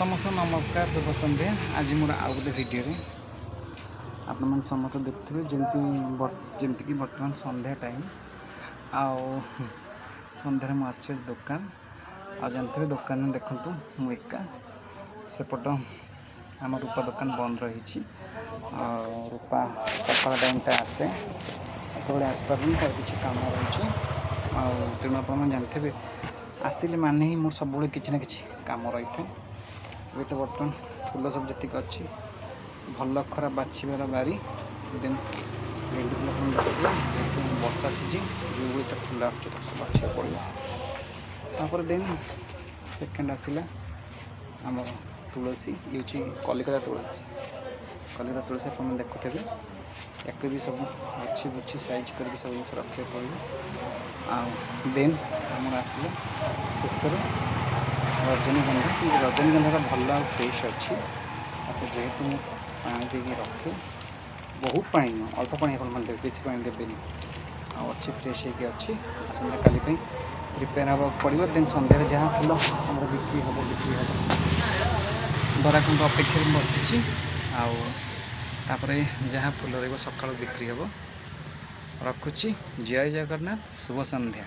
समस्त नमस्कार शुभ संध्या। आज मोर आउ गोटे भिडियो आपण मैंने समस्त देखुए जमती कि बर्तमान संध्या टाइम आउ सन्धार मुझे दुकान आ जानते दुकान में देखु मुका सेपट आम रूपा दुकान बंद रही। रूपा सकाल टाइमटा आसे ये आसपार किसी कम रही तेणु आप जानते आसिले माने ही मोर सब किसी ना कि कम रही है। ये तो बर्तमान फूल सब जी अच्छी भल खराब बाछार बारी देन गेंडू फूल देखिए वर्षा सीजन जो भाई तो फूल बाछा पड़ो देन सेकेंड आसला आम तुलसी ये कलिकता तुलसी आप देखुथे या भी सब अच्छी बुच्छी साइज करके सब जिन रखा पड़ो देन आम आसला शेष रजनीगंधा भल फ्रेश अच्छी जेहेतु पानी दे रखे बहुत पानी नुह अल्प पानी आप बेसी पानी देवेनि अच्छी फ्रेश होगी अच्छी आसंता काली प्रिपेयर हाँ पड़ो देन सन्धार जहाँ फूल आम बिक्री हम ग्राहक अपेक्षा बसी आपर जहाँ फूल रहा सका बिक्री हम रखुची। जय जगन्नाथ शुभ संध्या।